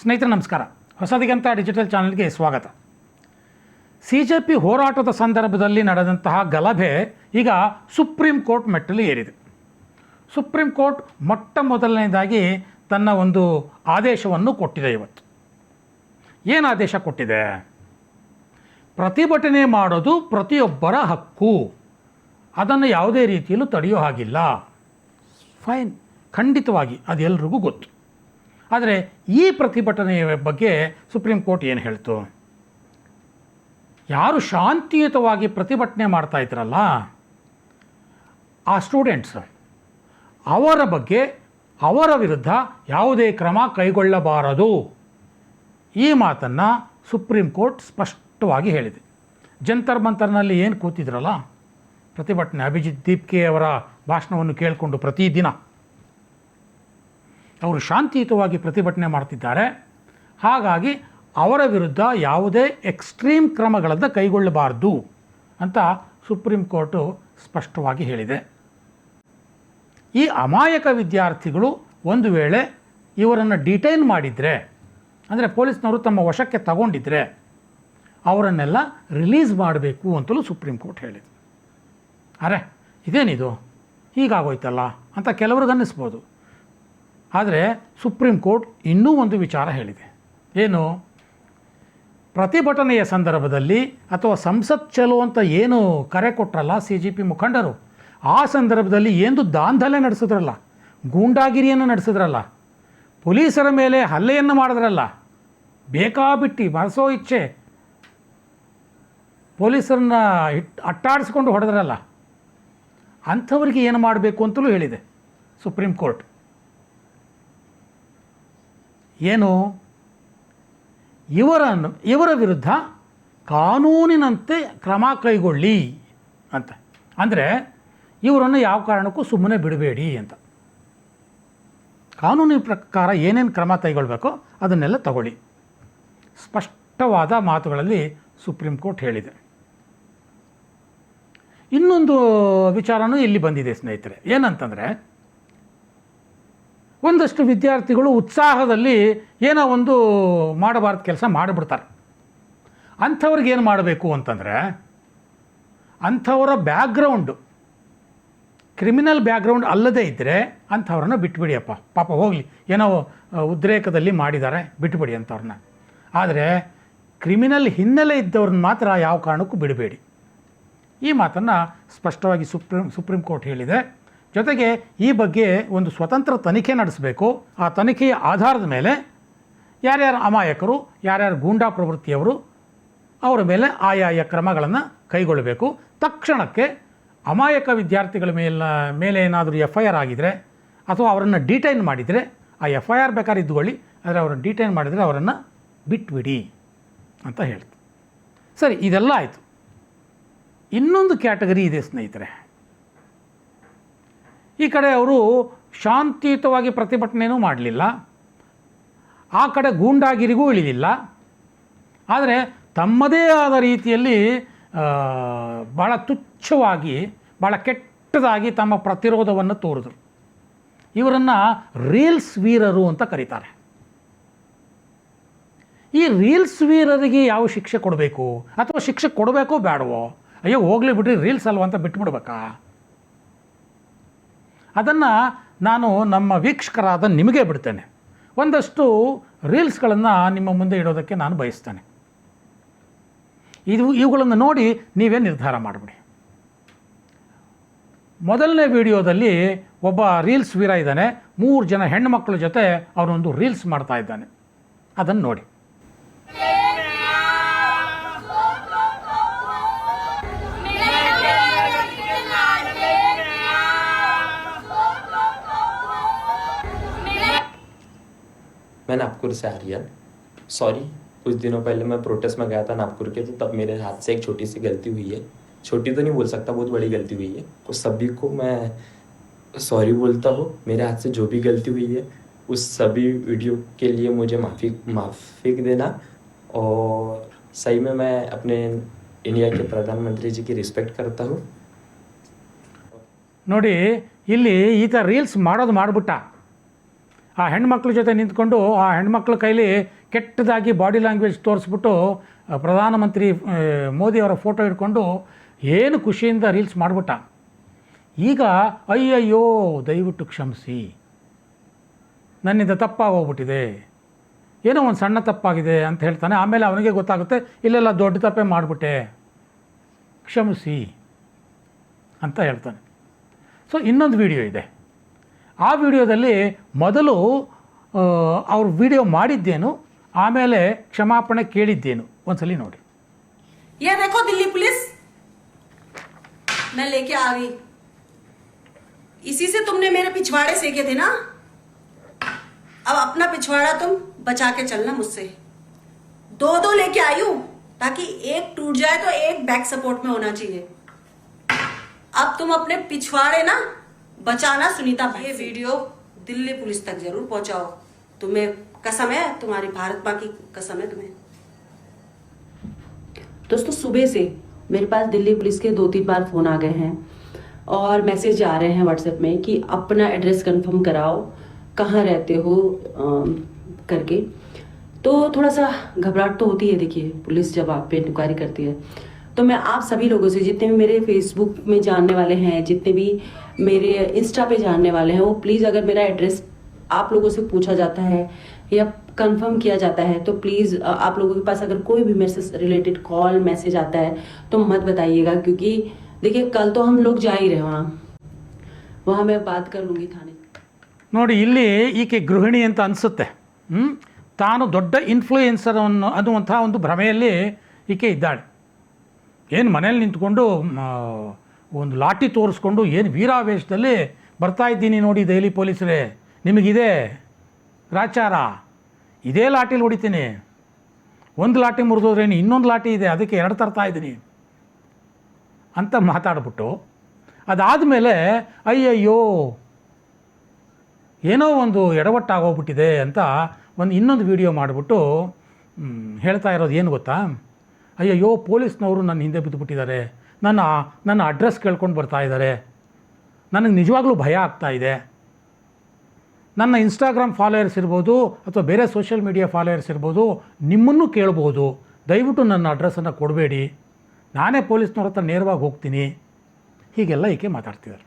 ಸ್ನೇಹಿತರೆ ನಮಸ್ಕಾರ. ಹೊಸದಿಗಂತ ಡಿಜಿಟಲ್ ಚಾನಲ್ಗೆ ಸ್ವಾಗತ. CJP ಹೋರಾಟದ ಸಂದರ್ಭದಲ್ಲಿ ನಡೆದಂತಹ ಗಲಭೆ ಈಗ ಸುಪ್ರೀಂ ಕೋರ್ಟ್ ಮೆಟ್ಟಲು ಏರಿದೆ. ಸುಪ್ರೀಂ ಕೋರ್ಟ್ ಮೊಟ್ಟ ಮೊದಲನೇದಾಗಿ ತನ್ನ ಒಂದು ಆದೇಶವನ್ನು ಕೊಟ್ಟಿದೆ. ಇವತ್ತು ಏನು ಆದೇಶ ಕೊಟ್ಟಿದೆ? ಪ್ರತಿಭಟನೆ ಮಾಡೋದು ಪ್ರತಿಯೊಬ್ಬರ ಹಕ್ಕು, ಅದನ್ನು ಯಾವುದೇ ರೀತಿಯಲ್ಲೂ ತಡೆಯೋ ಹಾಗಿಲ್ಲ. ಫೈನ್, ಖಂಡಿತವಾಗಿ ಅದೆಲ್ಲರಿಗೂ ಗೊತ್ತು. ಆದರೆ ಈ ಪ್ರತಿಭಟನೆಯ ಬಗ್ಗೆ ಸುಪ್ರೀಂ ಕೋರ್ಟ್ ಏನು ಹೇಳ್ತು? ಯಾರು ಶಾಂತಿಯುತವಾಗಿ ಪ್ರತಿಭಟನೆ ಮಾಡ್ತಾ ಇದ್ರಲ್ಲ ಆ ಸ್ಟೂಡೆಂಟ್ಸ್, ಅವರ ಬಗ್ಗೆ ಅವರ ವಿರುದ್ಧ ಯಾವುದೇ ಕ್ರಮ ಕೈಗೊಳ್ಳಬಾರದು. ಈ ಮಾತನ್ನು ಸುಪ್ರೀಂ ಕೋರ್ಟ್ ಸ್ಪಷ್ಟವಾಗಿ ಹೇಳಿದೆ. ಜಂತರ್ ಮಂತರ್ನಲ್ಲಿ ಏನು ಕೂತಿದ್ರಲ್ಲ ಪ್ರತಿಭಟನೆ, ಅಭಿಜಿತ್ ದೀಪ್ಕೆ ಅವರ ಭಾಷಣವನ್ನು ಕೇಳಿಕೊಂಡು ಪ್ರತಿದಿನ ಅವರು ಶಾಂತಿಯುತವಾಗಿ ಪ್ರತಿಭಟನೆ ಮಾಡ್ತಿದ್ದಾರೆ. ಹಾಗಾಗಿ ಅವರ ವಿರುದ್ಧ ಯಾವುದೇ ಎಕ್ಸ್ಟ್ರೀಮ್ ಕ್ರಮಗಳನ್ನು ಕೈಗೊಳ್ಳಬಾರ್ದು ಅಂತ ಸುಪ್ರೀಂ ಕೋರ್ಟು ಸ್ಪಷ್ಟವಾಗಿ ಹೇಳಿದೆ. ಈ ಅಮಾಯಕ ವಿದ್ಯಾರ್ಥಿಗಳು ಒಂದು ವೇಳೆ ಇವರನ್ನು ಡಿಟೈನ್ ಮಾಡಿದರೆ, ಅಂದರೆ ಪೊಲೀಸ್ನವರು ತಮ್ಮ ವಶಕ್ಕೆ ತಗೊಂಡಿದ್ದರೆ ಅವರನ್ನೆಲ್ಲ ರಿಲೀಸ್ ಮಾಡಬೇಕು ಅಂತಲೂ ಸುಪ್ರೀಂ ಕೋರ್ಟ್ ಹೇಳಿದೆ. ಅರೆ ಇದೇನಿದು ಹೀಗಾಗೋಯ್ತಲ್ಲ ಅಂತ ಕೆಲವ್ರಿಗೆ ಅನ್ನಿಸ್ಬೋದು. ಆದರೆ ಸುಪ್ರೀಂ ಕೋರ್ಟ್ ಇನ್ನೂ ಒಂದು ವಿಚಾರ ಹೇಳಿದೆ. ಏನು? ಪ್ರತಿಭಟನೆಯ ಸಂದರ್ಭದಲ್ಲಿ ಅಥವಾ ಸಂಸತ್ ಚಲೋ ಅಂತ ಏನು ಕರೆ ಕೊಟ್ರಲ್ಲ CJP ಮುಖಂಡರು, ಆ ಸಂದರ್ಭದಲ್ಲಿ ಏನು ದಾಂಧಲೆ ನಡೆಸಿದ್ರಲ್ಲ, ಗೂಂಡಾಗಿರಿಯನ್ನು ನಡೆಸಿದ್ರಲ್ಲ, ಪೊಲೀಸರ ಮೇಲೆ ಹಲ್ಲೆಯನ್ನು ಮಾಡಿದ್ರಲ್ಲ, ಬೇಕಾಬಿಟ್ಟು ಮನಸೋ ಇಚ್ಛೆ ಪೊಲೀಸರನ್ನ ಅಟ್ಟಾಡಿಸ್ಕೊಂಡು ಹೊಡೆದ್ರಲ್ಲ, ಅಂಥವ್ರಿಗೆ ಏನು ಮಾಡಬೇಕು ಅಂತಲೂ ಹೇಳಿದೆ ಸುಪ್ರೀಂ ಕೋರ್ಟ್. ಏನು? ಇವರ ವಿರುದ್ಧ ಕಾನೂನಿನಂತೆ ಕ್ರಮ ಕೈಗೊಳ್ಳಿ ಅಂತ. ಅಂದರೆ ಇವರನ್ನು ಯಾವ ಕಾರಣಕ್ಕೂ ಸುಮ್ಮನೆ ಬಿಡಬೇಡಿ ಅಂತ. ಕಾನೂನಿನ ಪ್ರಕಾರ ಏನೇನು ಕ್ರಮ ಕೈಗೊಳ್ಳಬೇಕೋ ಅದನ್ನೆಲ್ಲ ತಗೊಳ್ಳಿ, ಸ್ಪಷ್ಟವಾದ ಮಾತುಗಳಲ್ಲಿ ಸುಪ್ರೀಂ ಕೋರ್ಟ್ ಹೇಳಿದೆ. ಇನ್ನೊಂದು ವಿಚಾರನೂ ಇಲ್ಲಿ ಬಂದಿದೆ ಸ್ನೇಹಿತರೆ. ಏನಂತಂದರೆ, ಒಂದಷ್ಟು ವಿದ್ಯಾರ್ಥಿಗಳು ಉತ್ಸಾಹದಲ್ಲಿ ಏನೋ ಒಂದು ಮಾಡಬಾರ್ದು ಕೆಲಸ ಮಾಡಿಬಿಡ್ತಾರೆ. ಅಂಥವ್ರಿಗೆ ಏನು ಮಾಡಬೇಕು ಅಂತಂದರೆ, ಅಂಥವರ ಬ್ಯಾಕ್ಗ್ರೌಂಡು ಕ್ರಿಮಿನಲ್ ಬ್ಯಾಕ್ಗ್ರೌಂಡ್ ಅಲ್ಲದೇ ಇದ್ದರೆ ಅಂಥವ್ರನ್ನ ಬಿಟ್ಬಿಡಿಯಪ್ಪ, ಪಾಪ ಹೋಗಲಿ, ಏನೋ ಉದ್ರೇಕದಲ್ಲಿ ಮಾಡಿದ್ದಾರೆ, ಬಿಟ್ಬಿಡಿ ಅಂಥವ್ರನ್ನ. ಆದರೆ ಕ್ರಿಮಿನಲ್ ಹಿನ್ನೆಲೆ ಇದ್ದವ್ರನ್ನ ಮಾತ್ರ ಯಾವ ಕಾರಣಕ್ಕೂ ಬಿಡಬೇಡಿ. ಈ ಮಾತನ್ನು ಸ್ಪಷ್ಟವಾಗಿ ಸುಪ್ರೀಂ ಕೋರ್ಟ್ ಹೇಳಿದೆ. ಜೊತೆಗೆ ಈ ಬಗ್ಗೆ ಒಂದು ಸ್ವತಂತ್ರ ತನಿಖೆ ನಡೆಸಬೇಕು. ಆ ತನಿಖೆಯ ಆಧಾರದ ಮೇಲೆ ಯಾರ್ಯಾರು ಅಮಾಯಕರು, ಯಾರ್ಯಾರು ಗೂಂಡಾ ಪ್ರವೃತ್ತಿಯವರು, ಅವರ ಮೇಲೆ ಆಯಾಯ ಕ್ರಮಗಳನ್ನು ಕೈಗೊಳ್ಳಬೇಕು. ತಕ್ಷಣಕ್ಕೆ ಅಮಾಯಕ ವಿದ್ಯಾರ್ಥಿಗಳ ಮೇಲೆ ಏನಾದರೂ FIR ಆಗಿದರೆ ಅಥವಾ ಅವರನ್ನು ಡಿಟೈನ್ ಮಾಡಿದರೆ, ಆ FIR ಬೇಕಾದ್ರೆ ಇದ್ದುಕೊಳ್ಳಿ, ಆದರೆ ಅವರನ್ನು ಡಿಟೈನ್ ಮಾಡಿದರೆ ಅವರನ್ನು ಬಿಟ್ಬಿಡಿ ಅಂತ ಹೇಳ್ತು. ಸರಿ, ಇದೆಲ್ಲ ಆಯಿತು. ಇನ್ನೊಂದು ಕ್ಯಾಟಗರಿ ಇದೆ ಸ್ನೇಹಿತರೆ. ಈ ಕಡೆ ಅವರು ಶಾಂತಿಯುತವಾಗಿ ಪ್ರತಿಭಟನೆಯೂ ಮಾಡಲಿಲ್ಲ, ಆ ಕಡೆ ಗೂಂಡಾಗಿರಿಗೂ ಇಳಿಲಿಲ್ಲ, ಆದರೆ ತಮ್ಮದೇ ಆದ ರೀತಿಯಲ್ಲಿ ಭಾಳ ತುಚ್ಛವಾಗಿ, ಭಾಳ ಕೆಟ್ಟದಾಗಿ ತಮ್ಮ ಪ್ರತಿರೋಧವನ್ನು ತೋರಿದ್ರು. ಇವರನ್ನು ರೀಲ್ಸ್ ವೀರರು ಅಂತ ಕರೀತಾರೆ. ಈ ರೀಲ್ಸ್ ವೀರರಿಗೆ ಯಾವ ಶಿಕ್ಷೆ ಕೊಡಬೇಕು, ಅಥವಾ ಶಿಕ್ಷೆ ಕೊಡಬೇಕೋ ಬೇಡವೋ? ಅಯ್ಯೋ ಹೋಗಲಿ ಬಿಡ್ರಿ, ರೀಲ್ಸ್ ಅಲ್ವ ಅಂತ ಬಿಟ್ಬಿಡ್ಬೇಕಾ? ಅದನ್ನು ನಾನು ನಮ್ಮ ವೀಕ್ಷಕರಾದ ನಿಮಗೆ ಬಿಡ್ತೇನೆ. ಒಂದಷ್ಟು ರೀಲ್ಸ್ಗಳನ್ನು ನಿಮ್ಮ ಮುಂದೆ ಇಡೋದಕ್ಕೆ ನಾನು ಬಯಸ್ತೇನೆ. ಇವುಗಳನ್ನು ನೋಡಿ ನೀವೇ ನಿರ್ಧಾರ ಮಾಡಿಬಿಡಿ. ಮೊದಲನೇ ವಿಡಿಯೋದಲ್ಲಿ ಒಬ್ಬ ರೀಲ್ಸ್ ವೀರ ಇದ್ದಾನೆ, 3 ಜನ ಹೆಣ್ಣುಮಕ್ಕಳ ಜೊತೆ ಅವನೊಂದು ರೀಲ್ಸ್ ಮಾಡ್ತಾ ಇದ್ದಾನೆ. ಅದನ್ನು ನೋಡಿ. मैं नागपुर से आर्यन, सॉरी कुछ दिनों पहले मैं प्रोटेस्ट में गया था नागपुर के, तो तब मेरे हाथ से एक छोटी सी गलती हुई है. छोटी तो नहीं बोल सकता, बहुत बड़ी गलती हुई है. उस सभी को मैं सॉरी बोलता हूँ. मेरे हाथ से जो भी गलती हुई है उस सभी वीडियो के लिए मुझे माफ़ी देना. और सही में मैं अपने इंडिया के प्रधानमंत्री जी की रिस्पेक्ट करता हूँ. ನೋಡಿ, ಇಲ್ಲಿ ಈತ ರೀಲ್ಸ್ ಮಾಡೋದು ಮಾಡಿಬಿಟ್ಟ, ಆ ಹೆಣ್ಮಕ್ಳ ಜೊತೆ ನಿಂತ್ಕೊಂಡು ಆ ಹೆಣ್ಮಕ್ಳ ಕೈಲಿ ಕೆಟ್ಟದಾಗಿ ಬಾಡಿ ಲ್ಯಾಂಗ್ವೇಜ್ ತೋರಿಸ್ಬಿಟ್ಟು ಪ್ರಧಾನಮಂತ್ರಿ ಮೋದಿಯವರ ಫೋಟೋ ಇಟ್ಕೊಂಡು ಏನು ಖುಷಿಯಿಂದ ರೀಲ್ಸ್ ಮಾಡಿಬಿಟ್ಟ. ಈಗ ಅಯ್ಯಯ್ಯೋ ದಯವಿಟ್ಟು ಕ್ಷಮಿಸಿ, ನನ್ನಿಂದ ತಪ್ಪಾಗೋಗ್ಬಿಟ್ಟಿದೆ, ಏನೋ ಒಂದು ಸಣ್ಣ ತಪ್ಪಾಗಿದೆ ಅಂತ ಹೇಳ್ತಾನೆ. ಆಮೇಲೆ ಅವನಿಗೆ ಗೊತ್ತಾಗುತ್ತೆ ಇಲ್ಲೆಲ್ಲ ದೊಡ್ಡ ತಪ್ಪೇ ಮಾಡಿಬಿಟ್ಟೆ, ಕ್ಷಮಿಸಿ ಅಂತ ಹೇಳ್ತಾನೆ. ಸೊ ಇನ್ನೊಂದು ವಿಡಿಯೋ ಇದೆ. ಆ ವಿಡಿಯೋದಲ್ಲಿ ಮೊದಲು ಅವ್ರು ವಿಡಿಯೋ ಮಾಡಿದ್ದೇನು, ಆಮೇಲೆ ಕ್ಷಮಾಪಣೆ ಕೇಳಿದ್ದೇನು ಒಂದ್ಸಲಿ ನೋಡಿ. ये देखो दिल्ली पुलिस, मैं लेके आ गई। इसी से तुमने मेरे पिछवाड़े सेके थे ना, अब अपना पिछवाड़ा तुम बचा के चलना मुझसे। दो दो लेके आई हूं ताकि एक टूट जाए तो एक बैक सपोर्ट में होना चाहिए। अब तुम अपने पिछवाड़े ना बचाना सुनीता भाई। ये वीडियो दिल्ली पुलिस तक जरूर पहुंचाओ। तुम्हें कसम है, तुम्हारी भारत माँ की कसम है तुम्हें। दोस्तों सुबह से मेरे पास दिल्ली पुलिस के 2-3 बार फोन आ गए हैं और मैसेज आ रहे हैं व्हाट्सएप में कि अपना एड्रेस कंफर्म कराओ, कहाँ रहते हो करके। तो थोड़ा सा घबराहट तो होती है। देखिए पुलिस जब आप पे इंक्वायरी करती है, तो मैं आप सभी लोगों से, जितने भी मेरे फेसबुक में जानने वाले हैं, जितने भी मेरे इंस्टा पे जानने वाले हैं, वो प्लीज़ अगर मेरा एड्रेस आप लोगों से पूछा जाता है या कंफर्म किया जाता है तो प्लीज़ आप लोगों के पास अगर कोई भी मेरे से रिलेटेड कॉल मैसेज आता है तो मत बताइएगा, क्योंकि देखिए कल तो हम लोग जा ही रहे वहाँ मैं बात कर लूँगी थाने। ನೋಡಿ, ಇಲ್ಲಿ ಈಕೆ ಗೃಹಿಣಿ ಅಂತ ಅನಿಸುತ್ತೆ. ತಾನು ದೊಡ್ಡ ಇನ್ಫ್ಲೂಯೆನ್ಸರ್ ಅನ್ನುವಂಥ ಒಂದು ಭ್ರಮೆಯಲ್ಲಿ ಈಕೆ ಇದ್ದಾಳೆ. ಏನು ಮನೇಲಿ ನಿಂತ್ಕೊಂಡು ಒಂದು ಲಾಠಿ ತೋರಿಸ್ಕೊಂಡು ಏನು ವೀರಾವೇಶದಲ್ಲಿ ಬರ್ತಾ ಇದ್ದೀನಿ ನೋಡಿ ದೆಹಲಿ ಪೊಲೀಸರೇ, ನಿಮಗಿದೆ ಗ್ರಾಚಾರ, ಇದೇ ಲಾಠಿಲಿ ಹೊಡಿತೀನಿ, ಒಂದು ಲಾಠಿ ಮುರಿದೋದ್ರೇನು ಇನ್ನೊಂದು ಲಾಠಿ ಇದೆ ಅದಕ್ಕೆ 2 ತರ್ತಾ ಇದ್ದೀನಿ ಅಂತ ಮಾತಾಡ್ಬಿಟ್ಟು, ಅದಾದಮೇಲೆ ಅಯ್ಯಯ್ಯೋ ಏನೋ ಒಂದು ಎಡವಟ್ಟಾಗೋಗ್ಬಿಟ್ಟಿದೆ ಅಂತ ಇನ್ನೊಂದು ವಿಡಿಯೋ ಮಾಡಿಬಿಟ್ಟು ಹೇಳ್ತಾ ಇರೋದು ಏನು ಗೊತ್ತಾ, ಅಯ್ಯಯ್ಯೋ ಪೊಲೀಸ್ನವರು ನನ್ನ ಹಿಂದೆ ಬಿದ್ದುಬಿಟ್ಟಿದ್ದಾರೆ, ನನ್ನ ಅಡ್ರೆಸ್ ಕೇಳ್ಕೊಂಡು ಬರ್ತಾ ಇದ್ದಾರೆ, ನನಗೆ ನಿಜವಾಗ್ಲೂ ಭಯ ಆಗ್ತಾ ಇದೆ, ನನ್ನ ಇನ್ಸ್ಟಾಗ್ರಾಮ್ ಫಾಲೋಯರ್ಸ್ ಇರ್ಬೋದು ಅಥವಾ ಬೇರೆ ಸೋಷಿಯಲ್ ಮೀಡಿಯಾ ಫಾಲೋಯರ್ಸ್ ಇರ್ಬೋದು, ನಿಮ್ಮನ್ನು ಕೇಳ್ಬೋದು, ದಯವಿಟ್ಟು ನನ್ನ ಅಡ್ರೆಸ್ಸನ್ನು ಕೊಡಬೇಡಿ, ನಾನೇ ಪೊಲೀಸ್ನವ್ರ ಹತ್ರ ನೇರವಾಗಿ ಹೋಗ್ತೀನಿ, ಹೀಗೆಲ್ಲ ಈಕೆ ಮಾತಾಡ್ತಿದ್ದಾರೆ.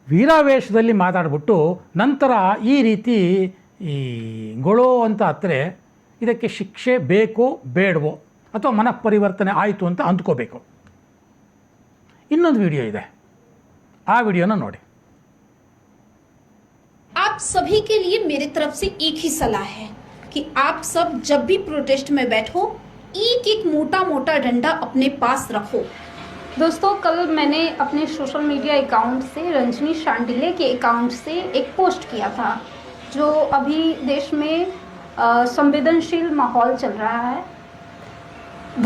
ವೀರಾವೇಶದಲ್ಲಿ ಮಾತಾಡ್ಬಿಟ್ಟು ನಂತರ ಈ ರೀತಿ ಗೊಳೋ ಅಂತ ಹತ್ತಿರ ಇದಕ್ಕೆ ಶಿಕ್ಷೆ ಬೇಕೋ ಬೇಡವೋ ಅಥವಾ ಮನಃಪರಿವರ್ತನೆ ಆಯಿತು ಅಂತ ಅಂದ್ಕೋಬೇಕು. ಇನ್ನೊಂದು ವಿಡಿಯೋ ಇದೆ, ಆ ವಿಡಿಯೋನ ನೋಡಿ. आप सभी के लिए मेरी तरफ से एक ही सलाह है कि आप सब जब भी प्रोटेस्ट में बैठो एक एक मोटा मोटा डंडा अपने पास रखो। दोस्तों कल मैंने अपने सोशल मीडिया अकाउंट से रंजनी शांडिले के अकाउंट से एक पोस्ट किया था, जो अभी देश में संवेदनशील माहौल चल रहा है,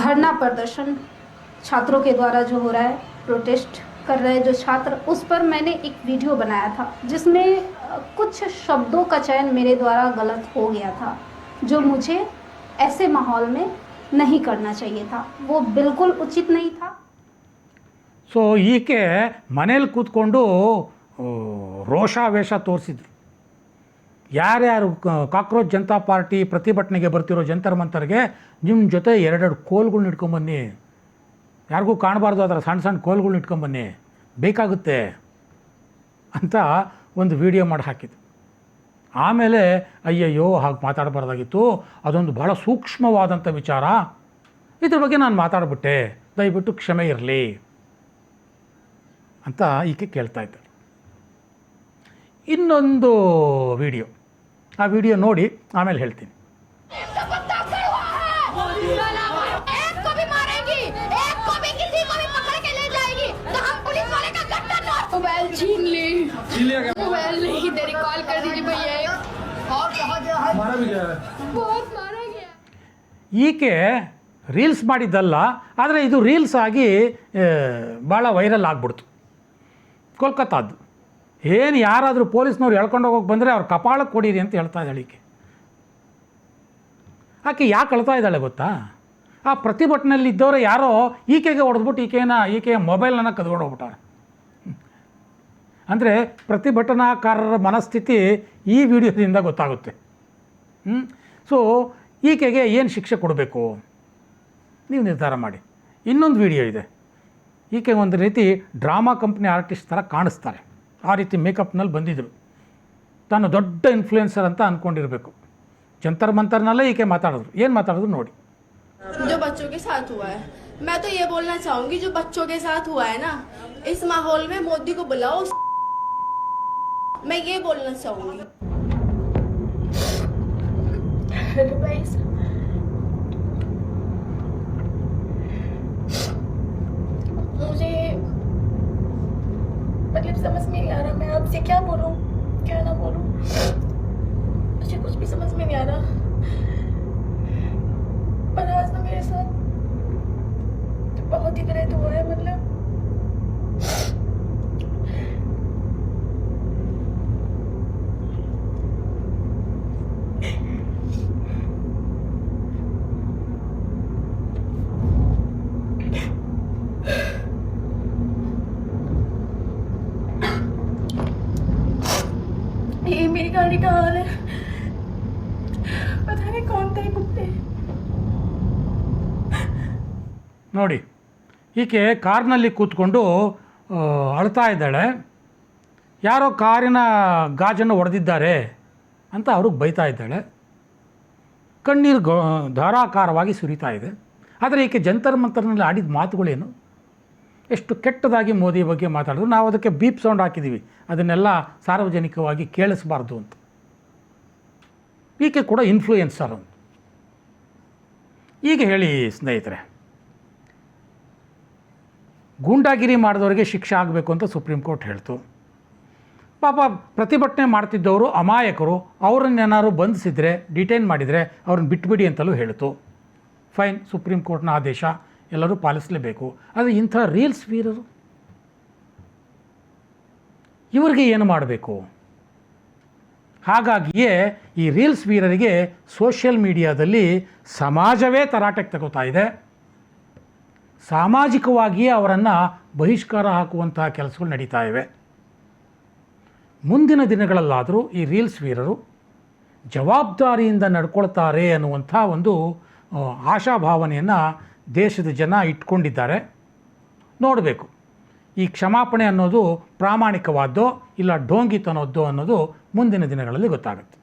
धरना प्रदर्शन छात्रों के द्वारा जो हो रहा है, प्रोटेस्ट कर रहे जो छात्र, उस पर मैंने एक वीडियो बनाया था जिसमें कुछ शब्दों का चयन मेरे द्वारा गलत हो गया था, जो मुझे ऐसे माहौल में नहीं करना चाहिए था, वो बिल्कुल उचित नहीं था। ಸೊ ಈಕೆ ಮನೇಲಿ ಕೂತ್ಕೊಂಡು ರೋಷಾವೇಶ ತೋರಿಸಿದ್ರು. ಯಾರ್ಯಾರು ಕಾಕ್ರೋಚ್ ಜನತಾ ಪಾರ್ಟಿ ಪ್ರತಿಭಟನೆಗೆ ಬರ್ತಿರೋ ಜಂತರ್ ಮಂತರ್ಗೆ ನಿಮ್ಮ ಜೊತೆ 2 ಕೋಲ್ಗಳ್ನ ಇಟ್ಕೊಂಬನ್ನಿ, ಯಾರಿಗೂ ಕಾಣಬಾರ್ದು ಅದರ ಸಣ್ಣ ಸಣ್ಣ ಕೋಲ್ಗಳ್ನ ಇಟ್ಕೊಂಬನ್ನಿ, ಬೇಕಾಗುತ್ತೆ ಅಂತ ಒಂದು ವಿಡಿಯೋ ಮಾಡಿ ಹಾಕಿದ್ದು. ಆಮೇಲೆ ಅಯ್ಯಯ್ಯೋ ಹಾಗೆ ಮಾತಾಡಬಾರ್ದಾಗಿತ್ತು, ಅದೊಂದು ಭಾಳ ಸೂಕ್ಷ್ಮವಾದಂಥ ವಿಚಾರ, ಇದ್ರ ಬಗ್ಗೆ ನಾನು ಮಾತಾಡ್ಬಿಟ್ಟೆ, ದಯವಿಟ್ಟು ಕ್ಷಮೆ ಇರಲಿ ಅಂತ ಈಕೆ ಕೇಳ್ತಾ ಇದ್ದಾರೆ. ಇನ್ನೊಂದು ವಿಡಿಯೋ, ಆ ವಿಡಿಯೋ ನೋಡಿ ಆಮೇಲೆ ಹೇಳ್ತೀನಿ. ಈಕೆ ರೀಲ್ಸ್ ಮಾಡಿದ್ದಲ್ಲ, ಆದರೆ ಇದು ರೀಲ್ಸ್ ಆಗಿ ಭಾಳ ವೈರಲ್ ಆಗಿಬಿಡ್ತು. ಕೋಲ್ಕತ್ತಾದ್ದು ಏನು ಯಾರಾದರೂ ಪೊಲೀಸ್ನವ್ರು ಎಳ್ಕೊಂಡು ಹೋಗೋಕೆ ಬಂದರೆ ಅವ್ರ ಕಪಾಳಕ್ಕೆ ಕೊಡಿರಿ ಅಂತ ಹೇಳ್ತಾ ಇದ್ದಾಳೆ ಈಕೆ. ಆಕೆ ಯಾಕೆ ಅಳ್ತಾ ಇದ್ದಾಳೆ ಗೊತ್ತಾ, ಆ ಪ್ರತಿಭಟನೆಯಲ್ಲಿ ಇದ್ದವರೇ ಯಾರೋ ಈಕೆಗೆ ಹೊಡೆದ್ಬಿಟ್ಟು ಈಕೆಯ ಮೊಬೈಲನ್ನು ಕದ್ಕೊಂಡು ಹೋಗ್ಬಿಟ್ಟಾರೆ. ಅಂದರೆ ಪ್ರತಿಭಟನಾಕಾರರ ಮನಸ್ಥಿತಿ ಈ ವಿಡಿಯೋದಿಂದ ಗೊತ್ತಾಗುತ್ತೆ. ಸೊ ಈಕೆಗೆ ಏನು ಶಿಕ್ಷೆ ಕೊಡಬೇಕು ನೀವು ನಿರ್ಧಾರ ಮಾಡಿ. ಇನ್ನೊಂದು ವಿಡಿಯೋ ಇದೆ. ಈಕೆ ಒಂದು ರೀತಿ ಡ್ರಾಮಾ ಕಂಪ್ನಿ ಆರ್ಟಿಸ್ಟ್ ಥರ ಕಾಣಿಸ್ತಾರೆ. ಆ ರೀತಿ ಮೇಕಪ್ನಲ್ಲಿ ಬಂದಿದ್ದರು. ತಾನು ದೊಡ್ಡ ಇನ್ಫ್ಲೂಯೆನ್ಸರ್ ಅಂತ ಅಂದ್ಕೊಂಡಿರಬೇಕು. ಜಂತರ್ ಮಂತರ್ನಲ್ಲೇ ಈಕೆ ಮಾತಾಡಿದ್ರು. ಏನು ಮಾತಾಡಿದ್ರು ನೋಡಿ. जो बच्चों के साथ हुआ है, मैं तो ये बोलना चाहूंगी, जो बच्चों के साथ हुआ है ना, इस माहौल में मोदी को बुलाओ, मैं ये बोलना चाहूंगी. मुझे मतलब समझ में नहीं आ रहा मैं आपसे क्या बोलूं क्या ना बोलूं, मुझे कुछ भी समझ में नहीं आ रहा. पर आज ना मेरे साथ बहुत ही गलत हुआ है. मतलब ये मेरी गाड़ी का हाल है, पता नहीं कौन थे कुत्ते. ನೋಡಿ, ಈಕೆ ಕಾರ್ನಲ್ಲಿ ಕೂತ್ಕೊಂಡು ಅಳ್ತಾ ಇದ್ದಾಳೆ. ಯಾರೋ ಕಾರಿನ ಗಾಜನ್ನು ಹೊಡೆದಿದ್ದಾರೆ ಅಂತ ಅವ್ರಿಗೆ ಬೈತಾ ಇದ್ದಾಳೆ. ಕಣ್ಣೀರು ಧಾರಾಕಾರವಾಗಿ ಸುರಿತಾ ಇದೆ. ಆದರೆ ಈಕೆ ಜಂತರ್ ಮಂತರ್ನಲ್ಲಿ ಆಡಿದ ಮಾತುಗಳೇನು, ಎಷ್ಟು ಕೆಟ್ಟದಾಗಿ ಮೋದಿ ಬಗ್ಗೆ ಮಾತಾಡಿದ್ರು. ನಾವು ಅದಕ್ಕೆ ಬೀಪ್ ಸೌಂಡ್ ಹಾಕಿದ್ದೀವಿ, ಅದನ್ನೆಲ್ಲ ಸಾರ್ವಜನಿಕವಾಗಿ ಕೇಳಿಸಬಾರ್ದು ಅಂತ. ಈಕೆ ಕೂಡ ಇನ್ಫ್ಲೂಯೆನ್ಸರ್ ಅಂತ. ಈಗ ಹೇಳಿ ಸ್ನೇಹಿತರೆ, ಗೂಂಡಾಗಿರಿ ಮಾಡಿದವರಿಗೆ ಶಿಕ್ಷೆ ಆಗಬೇಕು ಅಂತ ಸುಪ್ರೀಂ ಕೋರ್ಟ್ ಹೇಳ್ತು. ಪಾಪ ಪ್ರತಿಭಟನೆ ಮಾಡ್ತಿದ್ದವರು ಅಮಾಯಕರು, ಅವರನ್ನೇನಾದ್ರು ಬಂಧಿಸಿದರೆ, ಡಿಟೈನ್ ಮಾಡಿದರೆ ಅವ್ರನ್ನ ಬಿಟ್ಬಿಡಿ ಅಂತಲೂ ಹೇಳ್ತು. ಫೈನ್, ಸುಪ್ರೀಂ ಕೋರ್ಟ್ನ ಆದೇಶ ಎಲ್ಲರೂ ಪಾಲಿಸಲೇಬೇಕು. ಆದರೆ ಇಂಥ ರೀಲ್ಸ್ ವೀರರು ಇವರಿಗೆ ಏನು ಮಾಡಬೇಕು? ಹಾಗಾಗಿಯೇ ಈ ರೀಲ್ಸ್ ವೀರರಿಗೆ ಸೋಷಿಯಲ್ ಮೀಡಿಯಾದಲ್ಲಿ ಸಮಾಜವೇ ತರಾಟೆಗೆ ತಗೋತಾ ಇದೆ. ಸಾಮಾಜಿಕವಾಗಿಯೇ ಅವರನ್ನು ಬಹಿಷ್ಕಾರ ಹಾಕುವಂತಹ ಕೆಲಸಗಳು ನಡೀತಾ ಇವೆ. ಮುಂದಿನ ದಿನಗಳಲ್ಲಾದರೂ ಈ ರೀಲ್ಸ್ ವೀರರು ಜವಾಬ್ದಾರಿಯಿಂದ ನಡ್ಕೊಳ್ತಾರೆ ಅನ್ನುವಂಥ ಒಂದು ಆಶಾಭಾವನೆಯನ್ನು ದೇಶದ ಜನ ಇಟ್ಕೊಂಡಿದ್ದಾರೆ. ನೋಡಬೇಕು, ಈ ಕ್ಷಮಾಪಣೆ ಅನ್ನೋದು ಪ್ರಾಮಾಣಿಕವಾದ್ದೋ ಇಲ್ಲ ಢೋಂಗಿತನೋದ್ದೋ ಅನ್ನೋದು ಮುಂದಿನ ದಿನಗಳಲ್ಲಿ ಗೊತ್ತಾಗುತ್ತೆ.